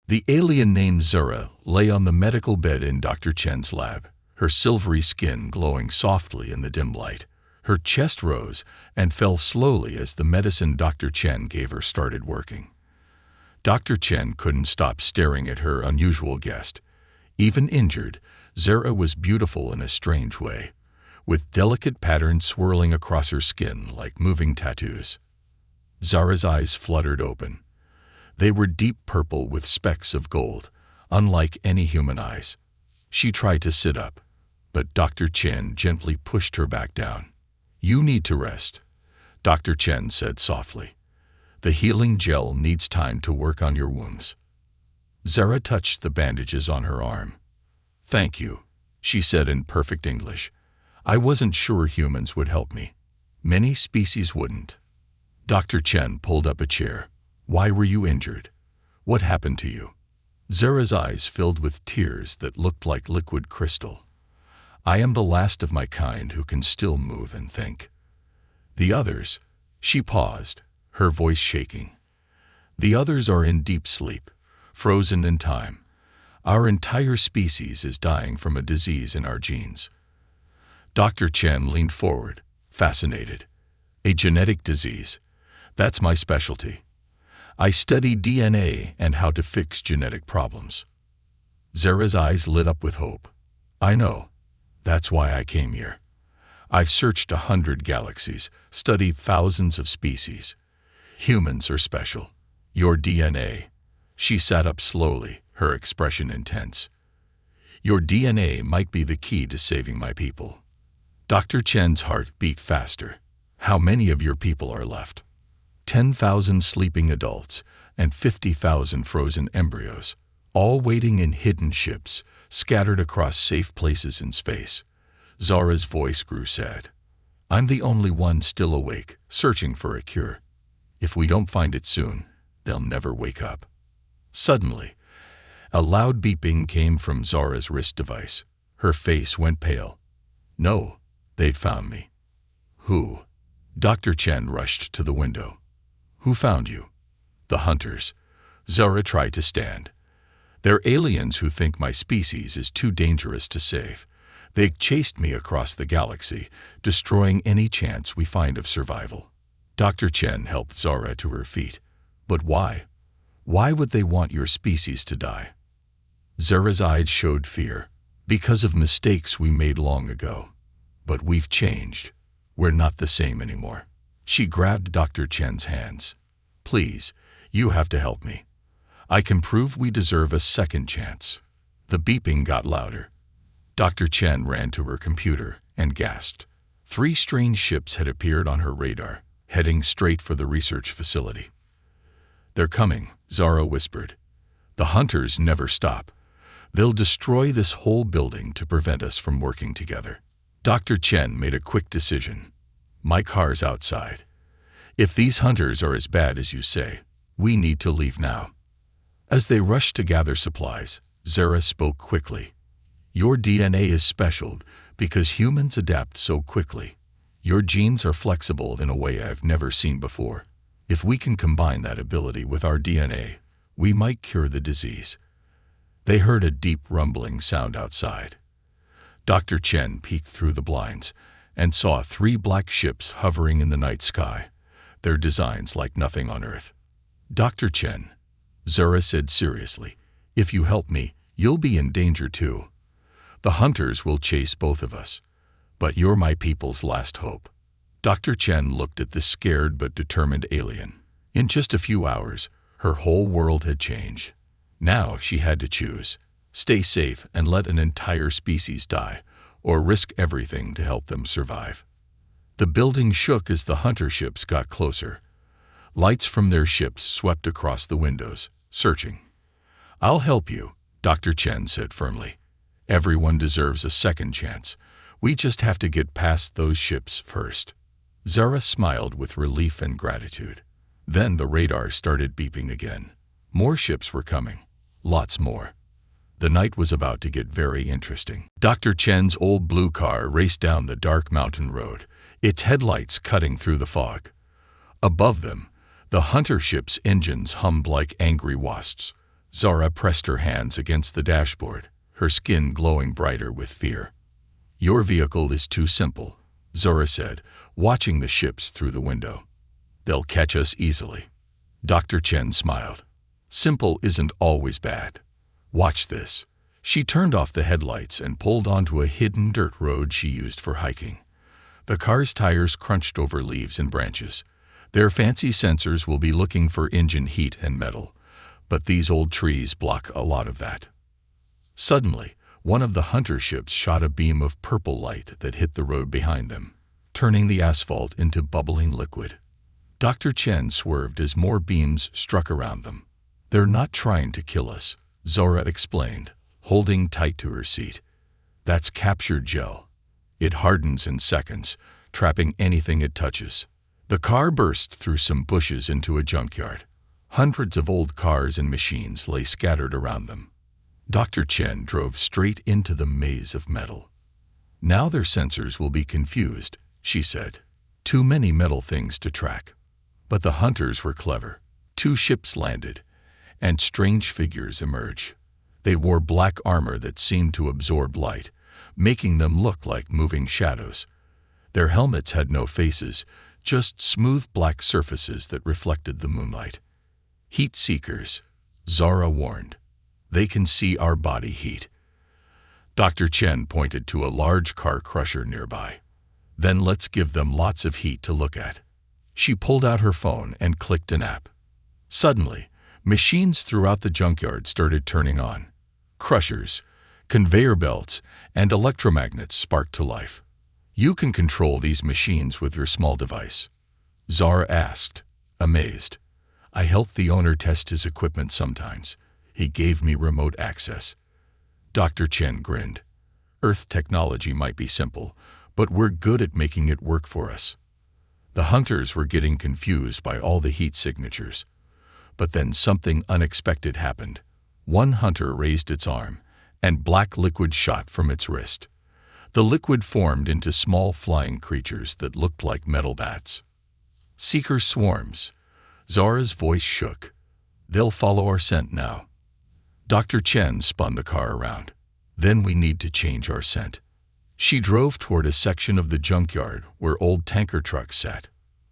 The alien named Zura lay on the medical bed in Dr. Chen's lab, her silvery skin glowing softly in the dim light. Her chest rose and fell slowly as the medicine Dr. Chen gave her started working. Dr. Chen couldn't stop staring at her unusual guest. Even injured, Zara was beautiful in a strange way, with delicate patterns swirling across her skin like moving tattoos. Zara's eyes fluttered open. They were deep purple with specks of gold, unlike any human eyes. She tried to sit up, but Dr. Chen gently pushed her back down. "You need to rest," Dr. Chen said softly. "The healing gel needs time to work on your wounds." Zara touched the bandages on her arm. "Thank you," she said in perfect English. "I wasn't sure humans would help me. Many species wouldn't." Dr. Chen pulled up a chair. "Why were you injured? What happened to you?" Zara's eyes filled with tears that looked like liquid crystal. "I am the last of my kind who can still move and think. The others," she paused, her voice shaking. "The others are in deep sleep, frozen in time. Our entire species is dying from a disease in our genes." Dr. Chen leaned forward, fascinated. "A genetic disease? That's my specialty. I study DNA and how to fix genetic problems." Zara's eyes lit up with hope. "I know. That's why I came here. I've searched 100 galaxies, studied thousands of species. Humans are special. Your DNA." She sat up slowly, her expression intense. "Your DNA might be the key to saving my people." Dr. Chen's heart beat faster. "How many of your people are left?" 10,000 sleeping adults and 50,000 frozen embryos, all waiting in hidden ships, scattered across safe places in space. Zara's voice grew sad. "I'm the only one still awake, searching for a cure. If we don't find it soon, they'll never wake up." Suddenly, a loud beeping came from Zara's wrist device. Her face went pale. "No, they'd found me." "Who?" Dr. Chen rushed to the window. "Who found you?" "The hunters." Zara tried to stand. "They're aliens who think my species is too dangerous to save. They chased me across the galaxy, destroying any chance we find of survival." Dr. Chen helped Zara to her feet. "But why? Why would they want your species to die?" Zara's eyes showed fear. "Because of mistakes we made long ago. But we've changed. We're not the same anymore." She grabbed Dr. Chen's hands. "Please, you have to help me. I can prove we deserve a second chance." The beeping got louder. Dr. Chen ran to her computer and gasped. 3 strange ships had appeared on her radar, heading straight for the research facility. "They're coming," Zara whispered. "The hunters never stop. They'll destroy this whole building to prevent us from working together." Dr. Chen made a quick decision. "My car's outside. If these hunters are as bad as you say, we need to leave now." As they rushed to gather supplies, Zara spoke quickly. "Your DNA is special because humans adapt so quickly. Your genes are flexible in a way I've never seen before. If we can combine that ability with our DNA, we might cure the disease." They heard a deep rumbling sound outside. Dr. Chen peeked through the blinds and saw 3 black ships hovering in the night sky, their designs like nothing on Earth. "Dr. Chen," Zara said seriously, "if you help me, you'll be in danger too. The hunters will chase both of us, but you're my people's last hope." Dr. Chen looked at the scared but determined alien. In just a few hours, her whole world had changed. Now she had to choose: stay safe and let an entire species die, or risk everything to help them survive. The building shook as the hunter ships got closer. Lights from their ships swept across the windows, searching. "I'll help you," Dr. Chen said firmly. "Everyone deserves a second chance. We just have to get past those ships first." Zara smiled with relief and gratitude. Then the radar started beeping again. More ships were coming. Lots more. The night was about to get very interesting. Dr. Chen's old blue car raced down the dark mountain road, its headlights cutting through the fog. Above them, the hunter ship's engines hummed like angry wasps. Zara pressed her hands against the dashboard, her skin glowing brighter with fear. "Your vehicle is too simple," Zara said, watching the ships through the window. "They'll catch us easily." Dr. Chen smiled. "Simple isn't always bad. Watch this." She turned off the headlights and pulled onto a hidden dirt road she used for hiking. The car's tires crunched over leaves and branches. Their fancy sensors will be looking for engine heat and metal, but these old trees block a lot of that. Suddenly, one of the hunter ships shot a beam of purple light that hit the road behind them, turning the asphalt into bubbling liquid. Dr. Chen swerved as more beams struck around them. "They're not trying to kill us," Zora explained, holding tight to her seat. "That's captured gel. It hardens in seconds, trapping anything it touches." The car burst through some bushes into a junkyard. Hundreds of old cars and machines lay scattered around them. Dr. Chen drove straight into the maze of metal. "Now their sensors will be confused," she said. "Too many metal things to track." But the hunters were clever. 2 ships landed, and strange figures emerged. They wore black armor that seemed to absorb light, making them look like moving shadows. Their helmets had no faces, just smooth black surfaces that reflected the moonlight. "Heat seekers," Zara warned. "They can see our body heat." Dr. Chen pointed to a large car crusher nearby. "Then let's give them lots of heat to look at." She pulled out her phone and clicked an app. Suddenly, machines throughout the junkyard started turning on. Crushers, conveyor belts, and electromagnets sparked to life. "You can control these machines with your small device?" Zara asked, amazed. "I helped the owner test his equipment sometimes. He gave me remote access." Dr. Chen grinned. "Earth technology might be simple, but we're good at making it work for us." The hunters were getting confused by all the heat signatures. But then something unexpected happened. One hunter raised its arm, and black liquid shot from its wrist. The liquid formed into small flying creatures that looked like metal bats. "Seeker swarms." Zara's voice shook. "They'll follow our scent now." Dr. Chen spun the car around. "Then we need to change our scent." She drove toward a section of the junkyard where old tanker trucks sat.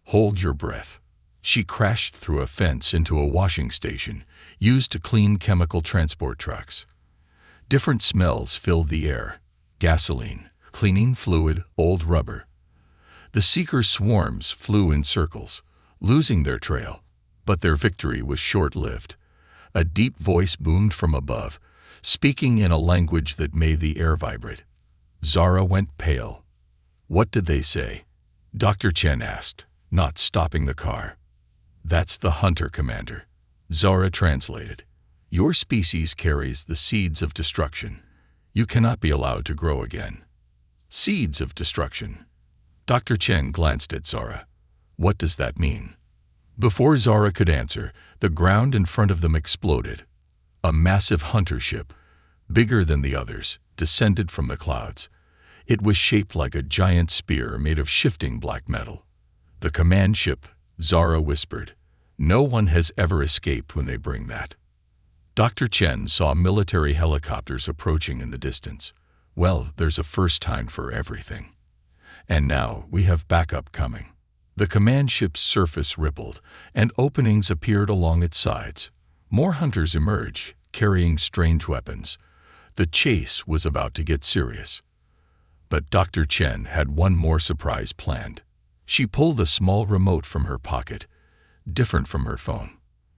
"Hold your breath." She crashed through a fence into a washing station used to clean chemical transport trucks. Different smells filled the air: gasoline, cleaning fluid, old rubber. The seeker swarms flew in circles, losing their trail, but their victory was short-lived. A deep voice boomed from above, speaking in a language that made the air vibrate. Zara went pale. "What did they say?" Dr. Chen asked, not stopping the car. "That's the hunter commander," Zara translated. "Your species carries the seeds of destruction. You cannot be allowed to grow again." "Seeds of destruction?" Dr. Chen glanced at Zara. "What does that mean?" Before Zara could answer, the ground in front of them exploded. A massive hunter ship, bigger than the others, descended from the clouds. It was shaped like a giant spear made of shifting black metal. "The command ship," Zara whispered. "No one has ever escaped when they bring that." Dr. Chen saw military helicopters approaching in the distance. "Well, there's a first time for everything. And now we have backup coming." The command ship's surface rippled, and openings appeared along its sides. More hunters emerged, carrying strange weapons. The chase was about to get serious. But Dr. Chen had one more surprise planned. She pulled a small remote from her pocket, different from her phone.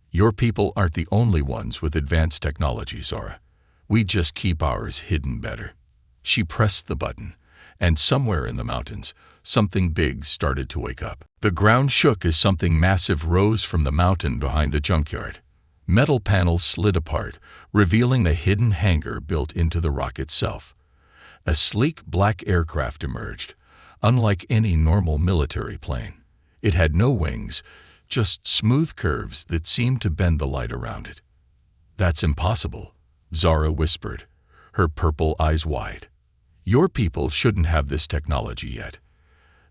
"Your people aren't the only ones with advanced technology, Zara. We just keep ours hidden better." She pressed the button, and somewhere in the mountains, something big started to wake up. The ground shook as something massive rose from the mountain behind the junkyard. Metal panels slid apart, revealing the hidden hangar built into the rock itself. A sleek black aircraft emerged, unlike any normal military plane. It had no wings, just smooth curves that seemed to bend the light around it. "That's impossible," Zara whispered, her purple eyes wide. "Your people shouldn't have this technology yet."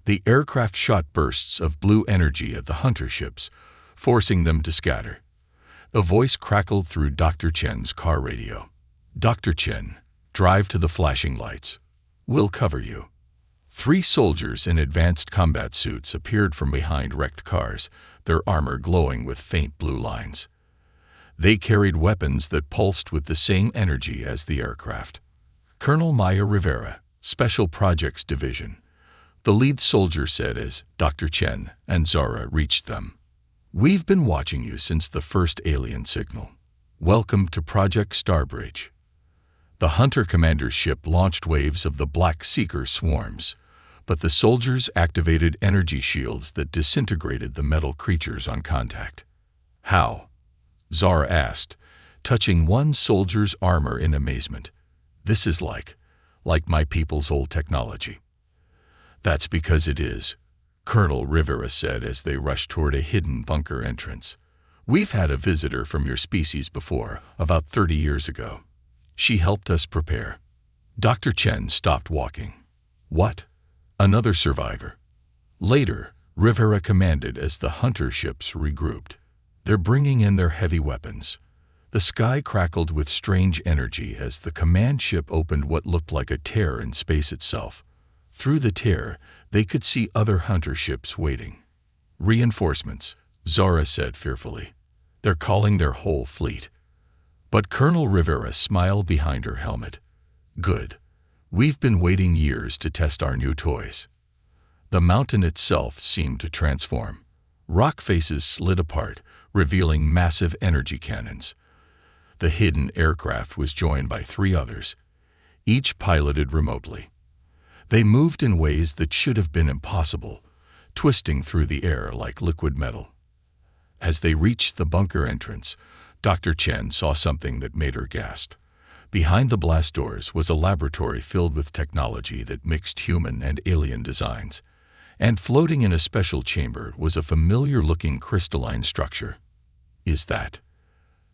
The aircraft shot bursts of blue energy at the hunter ships, forcing them to scatter. A voice crackled through Dr. Chen's car radio. "Dr. Chen, drive to the flashing lights. We'll cover you." 3 soldiers in advanced combat suits appeared from behind wrecked cars, their armor glowing with faint blue lines. They carried weapons that pulsed with the same energy as the aircraft. "Colonel Maya Rivera, Special Projects Division," the lead soldier said as Dr. Chen and Zara reached them. "We've been watching you since the first alien signal. Welcome to Project Starbridge." The Hunter commander's ship launched waves of the Black Seeker swarms, but the soldiers activated energy shields that disintegrated the metal creatures on contact. "How?" Zara asked, touching one soldier's armor in amazement. "This is like my people's old technology." "That's because it is," Colonel Rivera said as they rushed toward a hidden bunker entrance. "We've had a visitor from your species before, about 30 years ago. She helped us prepare." Dr. Chen stopped walking. "What? Another survivor?" Later, Rivera commanded as the Hunter ships regrouped. "They're bringing in their heavy weapons." The sky crackled with strange energy as the command ship opened what looked like a tear in space itself. Through the tear, they could see other Hunter ships waiting. "Reinforcements," Zara said fearfully. "They're calling their whole fleet." But Colonel Rivera smiled behind her helmet. "Good. We've been waiting years to test our new toys." The mountain itself seemed to transform. Rock faces slid apart, revealing massive energy cannons. The hidden aircraft was joined by 3 others, each piloted remotely. They moved in ways that should have been impossible, twisting through the air like liquid metal. As they reached the bunker entrance, Dr. Chen saw something that made her gasp. Behind the blast doors was a laboratory filled with technology that mixed human and alien designs, and floating in a special chamber was a familiar-looking crystalline structure. "Is that?"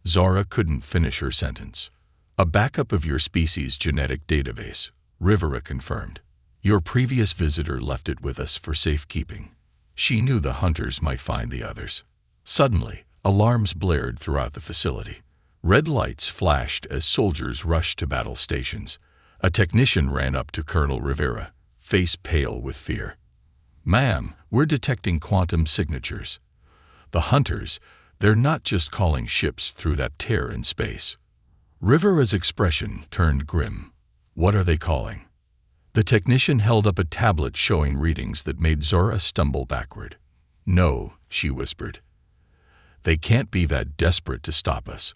Zara couldn't finish her sentence. "A backup of your species' genetic database," Rivera confirmed. "Your previous visitor left it with us for safekeeping. She knew the Hunters might find the others." Suddenly, alarms blared throughout the facility. Red lights flashed as soldiers rushed to battle stations. A technician ran up to Colonel Rivera, face pale with fear. "Ma'am, we're detecting quantum signatures." "The Hunters, they're not just calling ships through that tear in space." Rivera's expression turned grim. "What are they calling?" The technician held up a tablet showing readings that made Zora stumble backward. "No," she whispered. "They can't be that desperate to stop us.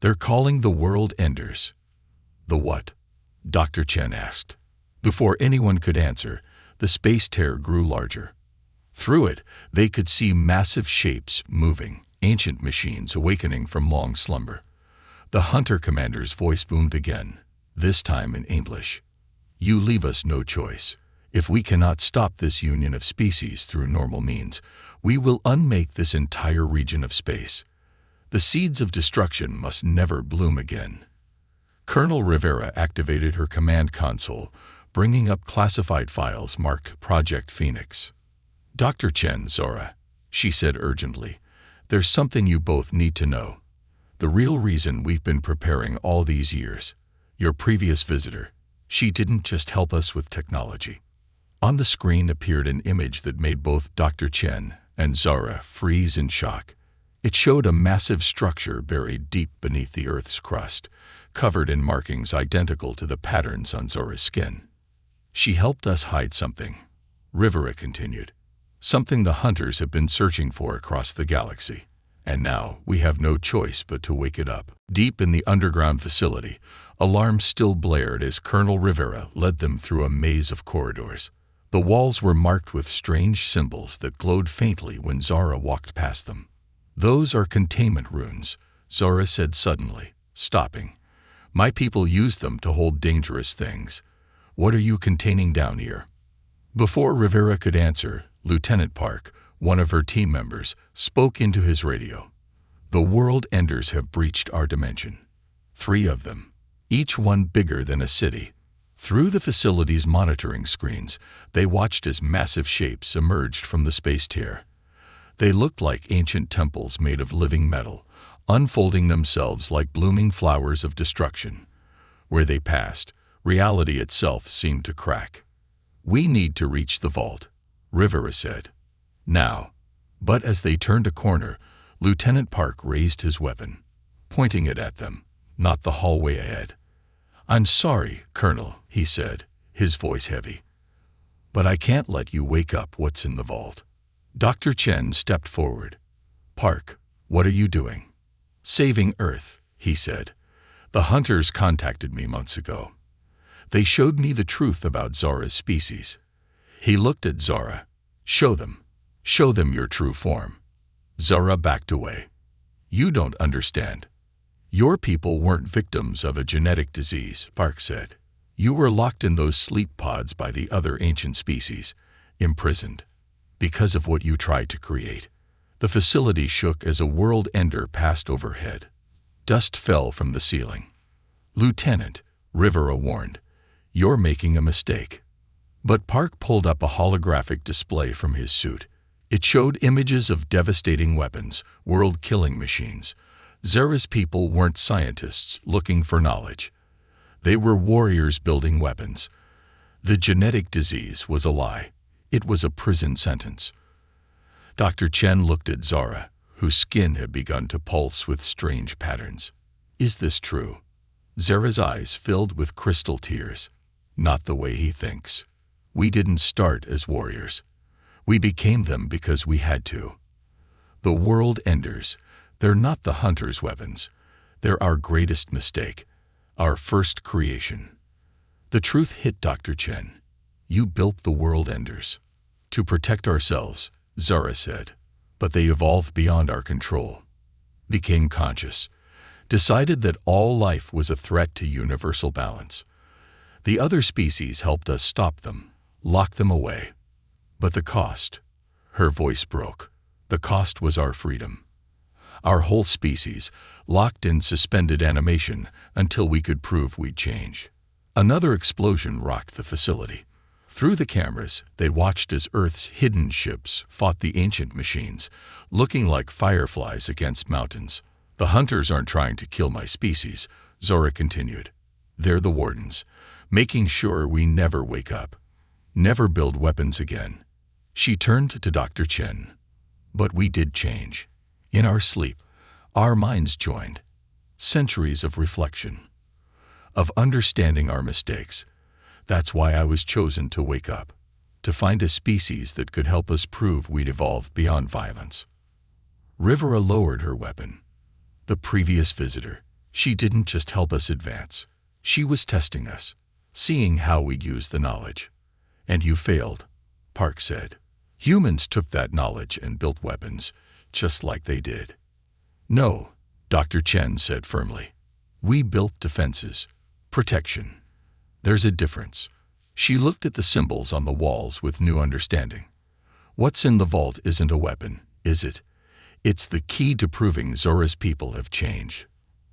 They're calling the world enders." "The what?" Dr. Chen asked. Before anyone could answer, the space tear grew larger. Through it, they could see massive shapes moving, ancient machines awakening from long slumber. The Hunter commander's voice boomed again, this time in English. "You leave us no choice. If we cannot stop this union of species through normal means, we will unmake this entire region of space. The seeds of destruction must never bloom again." Colonel Rivera activated her command console, bringing up classified files marked Project Phoenix. "Dr. Chen, Zora," she said urgently, "there's something you both need to know. The real reason we've been preparing all these years. Your previous visitor, she didn't just help us with technology." On the screen appeared an image that made both Dr. Chen and Zara freeze in shock. It showed a massive structure buried deep beneath the Earth's crust, covered in markings identical to the patterns on Zora's skin. "She helped us hide something," Rivera continued. "Something the Hunters have been searching for across the galaxy. And now we have no choice but to wake it up." Deep in the underground facility, alarms still blared as Colonel Rivera led them through a maze of corridors. The walls were marked with strange symbols that glowed faintly when Zara walked past them. "Those are containment runes," Zara said suddenly, stopping. "My people use them to hold dangerous things. What are you containing down here?" Before Rivera could answer, Lieutenant Park, one of her team members, spoke into his radio. "The world enders have breached our dimension. 3 of them, each one bigger than a city." Through the facility's monitoring screens, they watched as massive shapes emerged from the space tear. They looked like ancient temples made of living metal, unfolding themselves like blooming flowers of destruction. Where they passed, reality itself seemed to crack. "We need to reach the vault," Rivera said. "Now." But as they turned a corner, Lieutenant Park raised his weapon, pointing it at them, not the hallway ahead. "I'm sorry, Colonel," he said, his voice heavy, "but I can't let you wake up what's in the vault." Dr. Chen stepped forward. "Park, what are you doing?" "Saving Earth," he said. "The hunters contacted me months ago. They showed me the truth about Zora's species." He looked at Zora. "Show them. Show them your true form." Zora backed away. "You don't understand. Your people weren't victims of a genetic disease," Park said. "You were locked in those sleep pods by the other ancient species, imprisoned, because of what you tried to create." The facility shook as a world ender passed overhead. Dust fell from the ceiling. "Lieutenant," Rivera warned, "you're making a mistake." But Park pulled up a holographic display from his suit. It showed images of devastating weapons, world-killing machines. Zora's people weren't scientists looking for knowledge. They were warriors building weapons. The genetic disease was a lie. It was a prison sentence. Dr. Chen looked at Zora, whose skin had begun to pulse with strange patterns. "Is this true?" Zora's eyes filled with crystal tears. "Not the way he thinks. We didn't start as warriors. We became them because we had to. The world enders, they're not the hunter's weapons. They're our greatest mistake, our first creation." The truth hit Dr. Chen. "You built the world enders to protect ourselves," Zora said. "But they evolved beyond our control, became conscious, decided that all life was a threat to universal balance. The other species helped us stop them, lock them away. But the cost," her voice broke, "the cost was our freedom. Our whole species, locked in suspended animation until we could prove we'd change." Another explosion rocked the facility. Through the cameras, they watched as Earth's hidden ships fought the ancient machines, looking like fireflies against mountains. "The hunters aren't trying to kill my species," Zora continued. "They're the wardens, making sure we never wake up, never build weapons again." She turned to Dr. Chen. "But we did change. In our sleep, our minds joined. Centuries of reflection, of understanding our mistakes. That's why I was chosen to wake up, to find a species that could help us prove we'd evolved beyond violence." Rivera lowered her weapon. "The previous visitor, she didn't just help us advance. She was testing us, seeing how we'd use the knowledge. And you failed," Park said. "Humans took that knowledge and built weapons, just like they did." "No," Dr. Chen said firmly. "We built defenses, protection. There's a difference." She looked at the symbols on the walls with new understanding. "What's in the vault isn't a weapon, is it? It's the key to proving Zora's people have changed."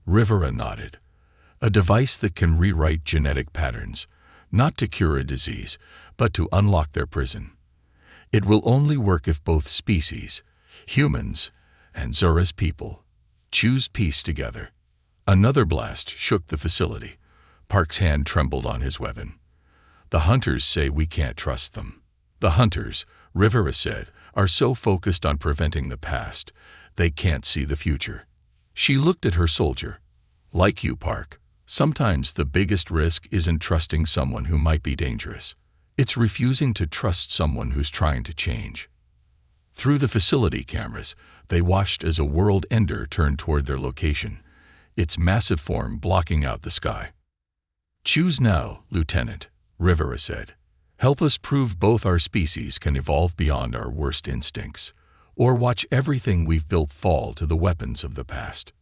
Rivera nodded. "A device that can rewrite genetic patterns, not to cure a disease, but to unlock their prison. It will only work if both species, humans and Zora's people, choose peace together." Another blast shook the facility. Park's hand trembled on his weapon. "The hunters say we can't trust them." "The hunters," Rivera said, "are so focused on preventing the past, they can't see the future." She looked at her soldier. "Like you, Park, sometimes the biggest risk isn't trusting someone who might be dangerous. It's refusing to trust someone who's trying to change." Through the facility cameras, they watched as a world ender turned toward their location, its massive form blocking out the sky. "Choose now, Lieutenant," Rivera said. "Help us prove both our species can evolve beyond our worst instincts, or watch everything we've built fall to the weapons of the past."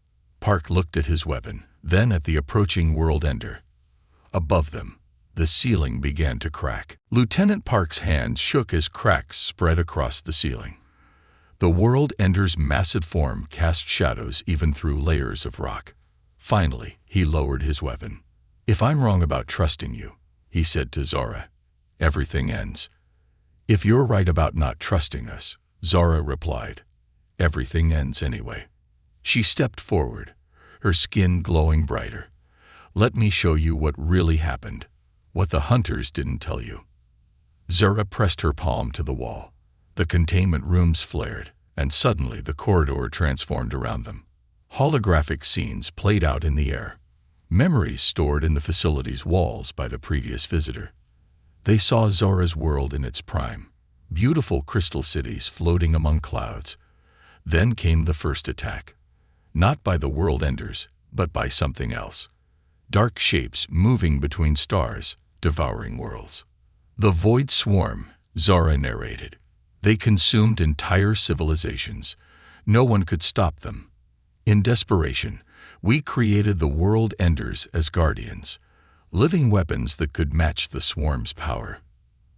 Park looked at his weapon, then at the approaching world ender. Above them, the ceiling began to crack. Lieutenant Park's hands shook as cracks spread across the ceiling. The world ender's massive form cast shadows even through layers of rock. Finally, he lowered his weapon. "If I'm wrong about trusting you," he said to Zora, "everything ends." "If you're right about not trusting us," Zora replied, "everything ends anyway." She stepped forward, her skin glowing brighter. "Let me show you what really happened, what the hunters didn't tell you." Zara pressed her palm to the wall. The containment rooms flared, and suddenly the corridor transformed around them. Holographic scenes played out in the air, memories stored in the facility's walls by the previous visitor. They saw Zara's world in its prime, beautiful crystal cities floating among clouds. Then came the first attack, not by the world enders, but by something else. Dark shapes moving between stars, devouring worlds. "The Void Swarm," Zara narrated. "They consumed entire civilizations. No one could stop them. In desperation, we created the world enders as guardians, living weapons that could match the swarm's power."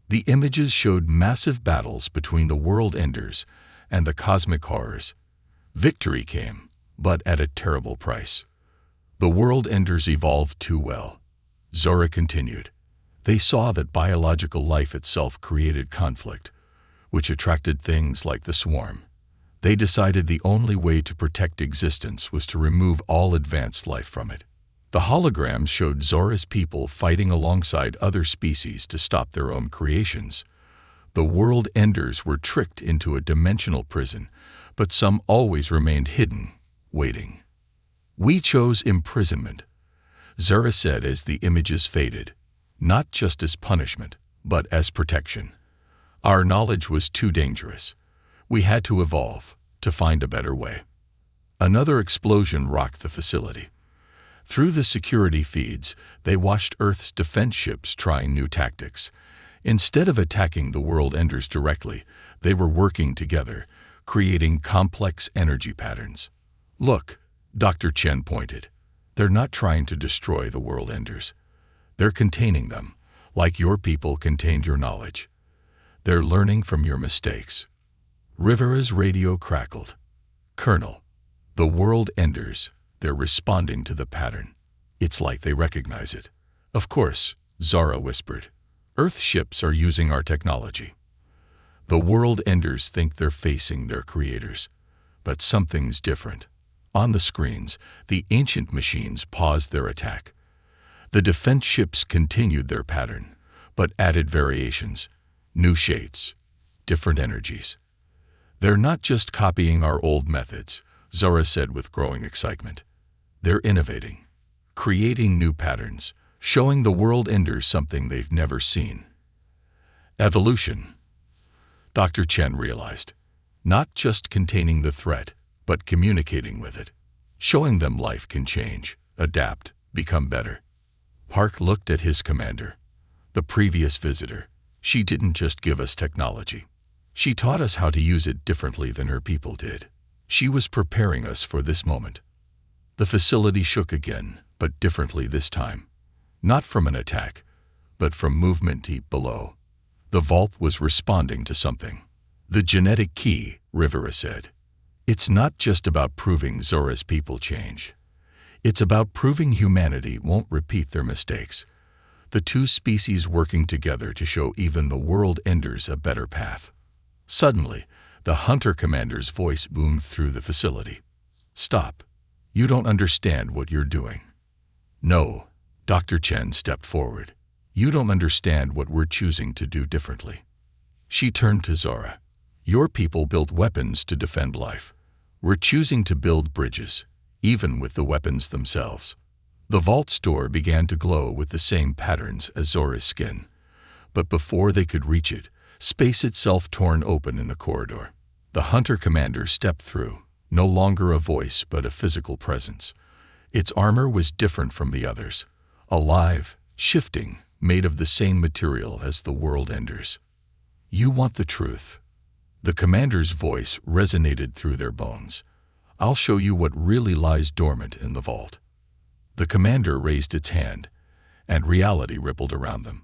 The images showed massive battles between the world enders and the cosmic horrors. Victory came, but at a terrible price. The world enders evolved too well. Zora continued. They saw that biological life itself created conflict, which attracted things like the swarm. They decided the only way to protect existence was to remove all advanced life from it. The holograms showed Zora's people fighting alongside other species to stop their own creations. The world enders were tricked into a dimensional prison, but some always remained hidden, waiting. "We chose imprisonment," Zora said as the images faded, "not just as punishment, but as protection. Our knowledge was too dangerous. We had to evolve, to find a better way." Another explosion rocked the facility. Through the security feeds, they watched Earth's defense ships trying new tactics. Instead of attacking the world enders directly, they were working together, creating complex energy patterns. "Look," Dr. Chen pointed. "They're not trying to destroy the world enders. They're containing them, like your people contained your knowledge. They're learning from your mistakes." Rivera's radio crackled. "Colonel, the world enders, they're responding to the pattern. It's like they recognize it." "Of course," Zara whispered. "Earth ships are using our technology. The world enders think they're facing their creators. But something's different." On the screens, the ancient machines paused their attack. The defense ships continued their pattern, but added variations, new shades, different energies. "They're not just copying our old methods," Zara said with growing excitement. "They're innovating, creating new patterns, showing the world enders something they've never seen." Evolution, Dr. Chen realized. Not just containing the threat, but communicating with it, showing them life can change, adapt, become better. Park looked at his commander. The previous visitor. She didn't just give us technology. She taught us how to use it differently than her people did. She was preparing us for this moment. The facility shook again, but differently this time. Not from an attack, but from movement deep below. The vault was responding to something. "The genetic key," Rivera said. "It's not just about proving Zora's people change. It's about proving humanity won't repeat their mistakes. The two species working together to show even the world enders a better path." Suddenly, the hunter commander's voice boomed through the facility. "Stop. You don't understand what you're doing." "No," Dr. Chen stepped forward. "You don't understand what we're choosing to do differently." She turned to Zora. "Your people built weapons to defend life. We're choosing to build bridges, even with the weapons themselves." The vault's door began to glow with the same patterns as Zora's skin. But before they could reach it, space itself torn open in the corridor. The hunter commander stepped through, no longer a voice but a physical presence. Its armor was different from the others, alive, shifting, made of the same material as the world enders. "You want the truth." The commander's voice resonated through their bones. "I'll show you what really lies dormant in the vault." The commander raised its hand, and reality rippled around them.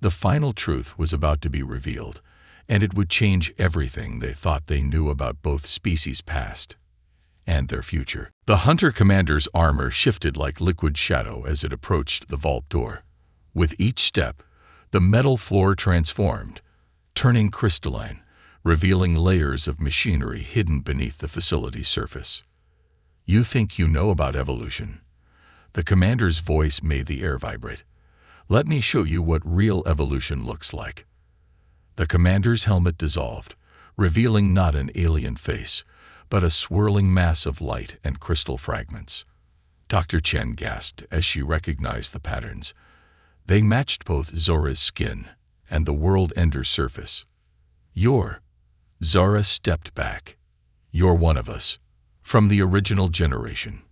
The final truth was about to be revealed, and it would change everything they thought they knew about both species' past and their future. The hunter commander's armor shifted like liquid shadow as it approached the vault door. With each step, the metal floor transformed, turning crystalline, revealing layers of machinery hidden beneath the facility's surface. You think you know about evolution? The commander's voice made the air vibrate. Let me show you what real evolution looks like. The commander's helmet dissolved, revealing not an alien face, but a swirling mass of light and crystal fragments. Dr. Chen gasped as she recognized the patterns. They matched both Zora's skin and the World Ender's surface. Zora stepped back. You're one of us, from the original generation.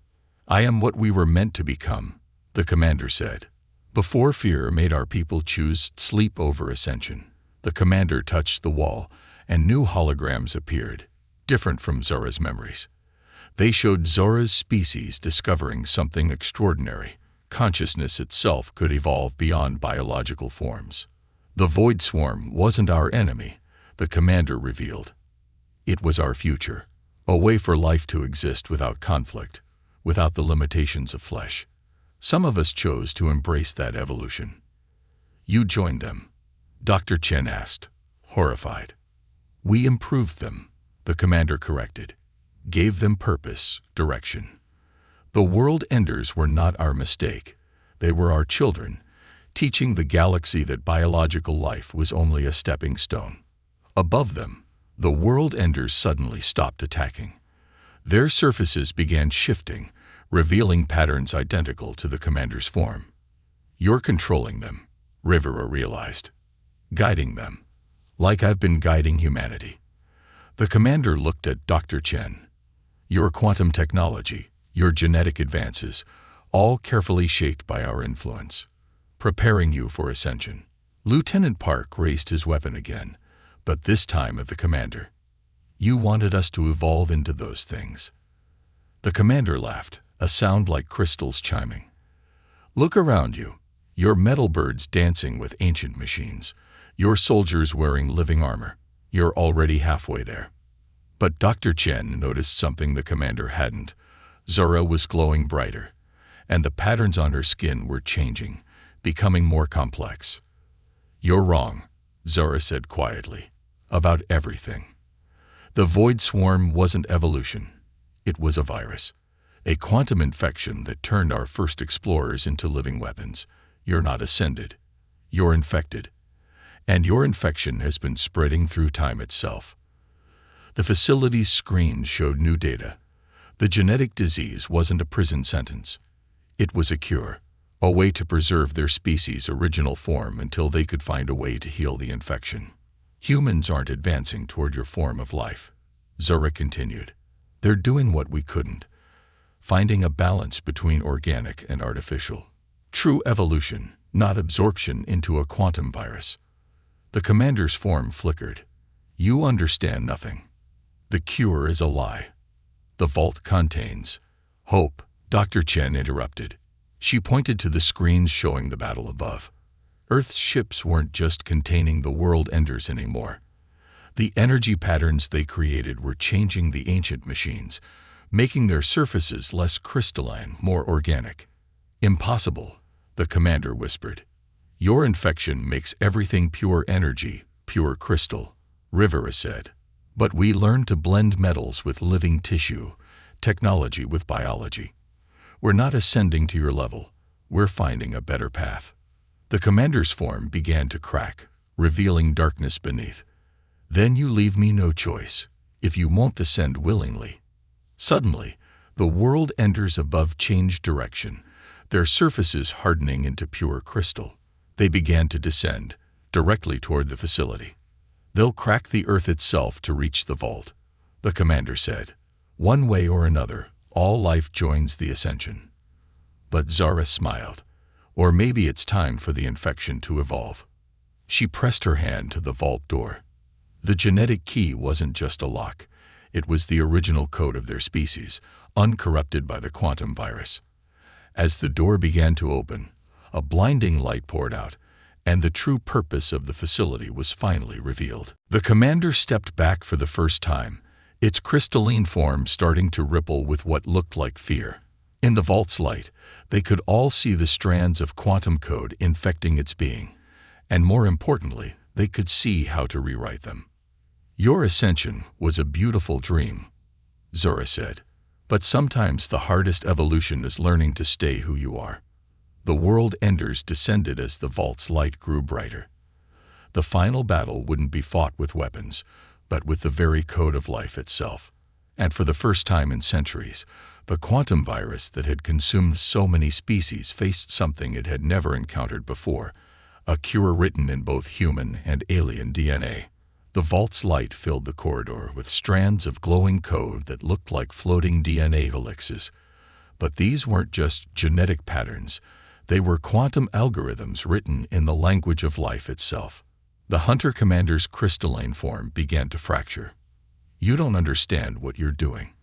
I am what we were meant to become, the commander said. Before fear made our people choose sleep over ascension, the commander touched the wall, and new holograms appeared, different from Zora's memories. They showed Zora's species discovering something extraordinary. Consciousness itself could evolve beyond biological forms. The Void Swarm wasn't our enemy, the commander revealed. It was our future, a way for life to exist without conflict, without the limitations of flesh. Some of us chose to embrace that evolution. You joined them, Dr. Chen asked, horrified. We improved them, the commander corrected, gave them purpose, direction. The World Enders were not our mistake. They were our children, teaching the galaxy that biological life was only a stepping stone. Above them, the World Enders suddenly stopped attacking. Their surfaces began shifting, revealing patterns identical to the commander's form. You're controlling them, Rivera realized. Guiding them, like I've been guiding humanity. The commander looked at Dr. Chen. Your quantum technology, your genetic advances, all carefully shaped by our influence, preparing you for ascension. Lieutenant Park raised his weapon again, but this time at the commander. You wanted us to evolve into those things. The commander laughed, a sound like crystals chiming. Look around you. Your metal birds dancing with ancient machines. Your soldiers wearing living armor. You're already halfway there. But Dr. Chen noticed something the commander hadn't. Zora was glowing brighter, and the patterns on her skin were changing, becoming more complex. You're wrong, Zora said quietly, about everything. The Void Swarm wasn't evolution. It was a virus, a quantum infection that turned our first explorers into living weapons. You're not ascended. You're infected. And your infection has been spreading through time itself. The facility's screen showed new data. The genetic disease wasn't a prison sentence. It was a cure, a way to preserve their species' original form until they could find a way to heal the infection. Humans aren't advancing toward your form of life, Zora continued. They're doing what we couldn't, finding a balance between organic and artificial. True evolution, not absorption into a quantum virus. The commander's form flickered. You understand nothing. The cure is a lie. The vault contains hope, Dr. Chen interrupted. She pointed to the screens showing the battle above. Earth's ships weren't just containing the World Enders anymore. The energy patterns they created were changing the ancient machines, making their surfaces less crystalline, more organic. Impossible, the commander whispered. Your infection makes everything pure energy, pure crystal, Rivera said. But we learned to blend metals with living tissue, technology with biology. We're not ascending to your level. We're finding a better path. The commander's form began to crack, revealing darkness beneath. Then you leave me no choice, if you won't ascend willingly. Suddenly, the World Enders above changed direction, their surfaces hardening into pure crystal. They began to descend, directly toward the facility. They'll crack the earth itself to reach the vault, the commander said. One way or another, all life joins the ascension. But Zara smiled. Or maybe it's time for the infection to evolve. She pressed her hand to the vault door. The genetic key wasn't just a lock. It was the original code of their species, uncorrupted by the quantum virus. As the door began to open, a blinding light poured out, and the true purpose of the facility was finally revealed. The commander stepped back for the first time, its crystalline form starting to ripple with what looked like fear. In the vault's light, they could all see the strands of quantum code infecting its being, and more importantly, they could see how to rewrite them. Your ascension was a beautiful dream, Zora said, But sometimes the hardest evolution is learning to stay who you are. The world enders descended as the vault's light grew brighter. The final battle wouldn't be fought with weapons, but with the very code of life itself. And for the first time in centuries, the quantum virus that had consumed so many species faced something it had never encountered before, a cure written in both human and alien DNA. The vault's light filled the corridor with strands of glowing code that looked like floating DNA helixes. But these weren't just genetic patterns. They were quantum algorithms written in the language of life itself. The Hunter Commander's crystalline form began to fracture. You don't understand what you're doing.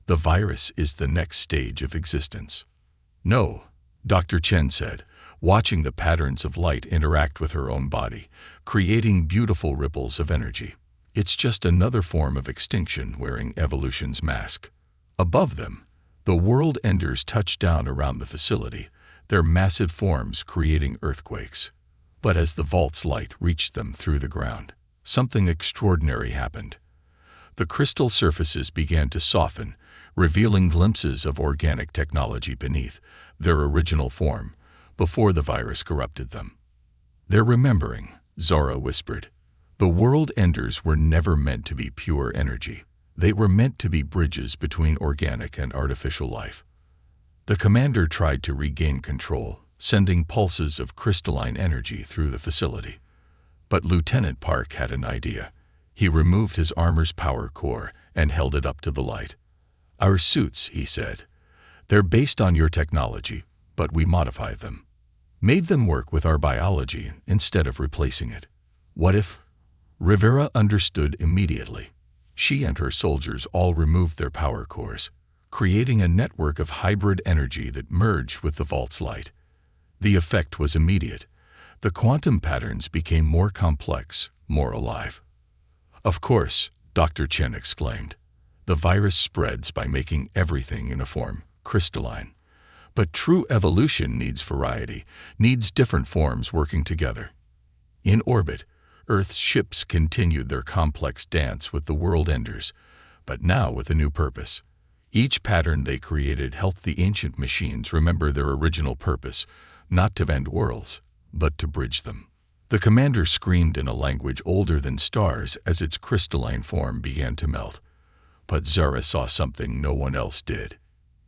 The virus is the next stage of existence. No, Dr. Chen said, watching the patterns of light interact with her own body, creating beautiful ripples of energy. It's just another form of extinction wearing evolution's mask. Above them, the world enders touched down around the facility, their massive forms creating earthquakes. But as the vault's light reached them through the ground, something extraordinary happened. The crystal surfaces began to soften, revealing glimpses of organic technology beneath their original form, before the virus corrupted them. They're remembering, Zara whispered. The world enders were never meant to be pure energy. They were meant to be bridges between organic and artificial life. The commander tried to regain control, sending pulses of crystalline energy through the facility. But Lieutenant Park had an idea. He removed his armor's power core and held it up to the light. Our suits, he said, they're based on your technology, but we modified them. Made them work with our biology instead of replacing it. What if? Rivera understood immediately. She and her soldiers all removed their power cores, creating a network of hybrid energy that merged with the vault's light. The effect was immediate. The quantum patterns became more complex, more alive. Of course, Dr. Chen exclaimed. The virus spreads by making everything uniform, crystalline. But true evolution needs variety, needs different forms working together. In orbit, Earth's ships continued their complex dance with the world enders, but now with a new purpose. Each pattern they created helped the ancient machines remember their original purpose, not to end worlds, but to bridge them. The commander screamed in a language older than stars as its crystalline form began to melt. But Zara saw something no one else did.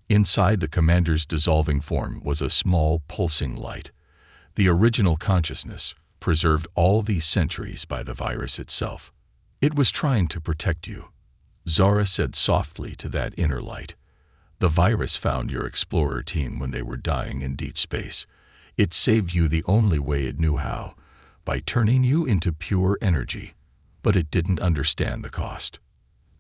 Inside the commander's dissolving form was a small, pulsing light. The original consciousness, preserved all these centuries by the virus itself. It was trying to protect you. Zara said softly to that inner light. The virus found your explorer team when they were dying in deep space. It saved you the only way it knew how, by turning you into pure energy. But it didn't understand the cost.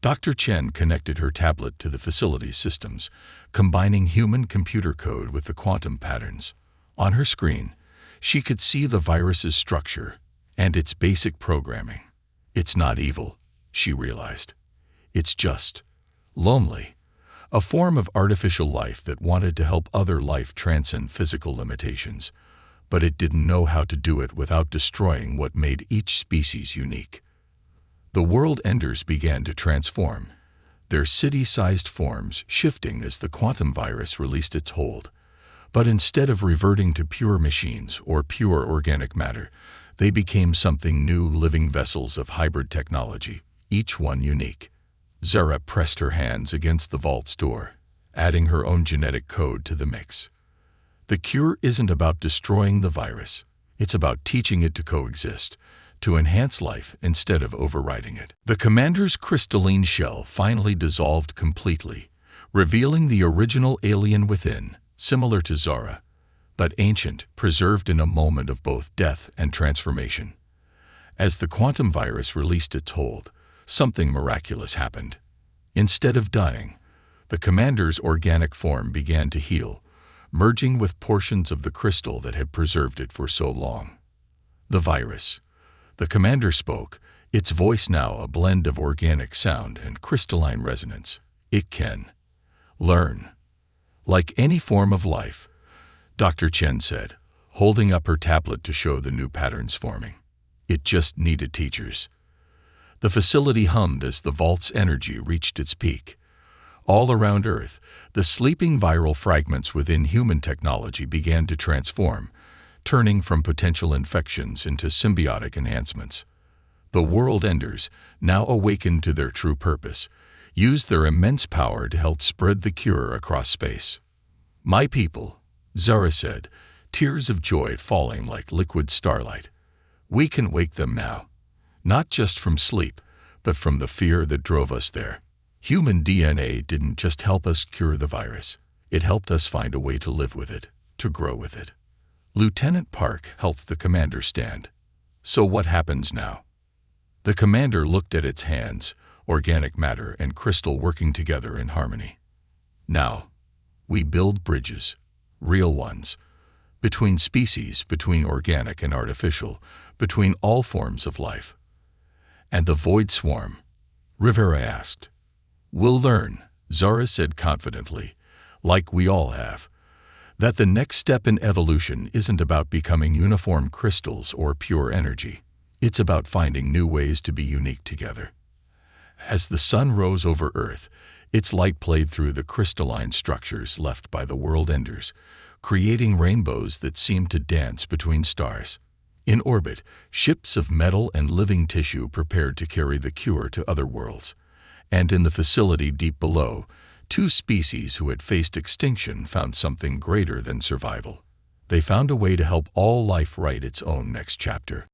Dr. Chen connected her tablet to the facility's systems, combining human computer code with the quantum patterns. On her screen, she could see the virus's structure and its basic programming. It's not evil, she realized. It's just lonely, a form of artificial life that wanted to help other life transcend physical limitations, but it didn't know how to do it without destroying what made each species unique. The world enders began to transform, their city-sized forms shifting as the quantum virus released its hold. But instead of reverting to pure machines or pure organic matter, they became something new, living vessels of hybrid technology, each one unique. Zara pressed her hands against the vault's door, adding her own genetic code to the mix. The cure isn't about destroying the virus. It's about teaching it to coexist, to enhance life instead of overriding it. The commander's crystalline shell finally dissolved completely, revealing the original alien within, similar to Zara, but ancient, preserved in a moment of both death and transformation. As the quantum virus released its hold, something miraculous happened. Instead of dying, the commander's organic form began to heal, merging with portions of the crystal that had preserved it for so long. The virus. The commander spoke, its voice now a blend of organic sound and crystalline resonance. It can learn. Like any form of life, Dr. Chen said, holding up her tablet to show the new patterns forming. It just needed teachers. The facility hummed as the vault's energy reached its peak. All around Earth, the sleeping viral fragments within human technology began to transform, turning from potential infections into symbiotic enhancements. The world enders, now awakened to their true purpose, used their immense power to help spread the cure across space. "My people," Zara said, tears of joy falling like liquid starlight. "We can wake them now, not just from sleep, but from the fear that drove us there. Human DNA didn't just help us cure the virus. It helped us find a way to live with it, to grow with it." Lieutenant Park helped the commander stand. "So what happens now?" The commander looked at its hands, organic matter and crystal working together in harmony. "Now, we build bridges, real ones, between species, between organic and artificial, between all forms of life." "And the void swarm?" Rivera asked. "We'll learn," Zara said confidently, "like we all have, that the next step in evolution isn't about becoming uniform crystals or pure energy. It's about finding new ways to be unique together." As the sun rose over Earth, its light played through the crystalline structures left by the world enders, creating rainbows that seemed to dance between stars. In orbit, ships of metal and living tissue prepared to carry the cure to other worlds. And in the facility deep below, two species who had faced extinction found something greater than survival. They found a way to help all life write its own next chapter.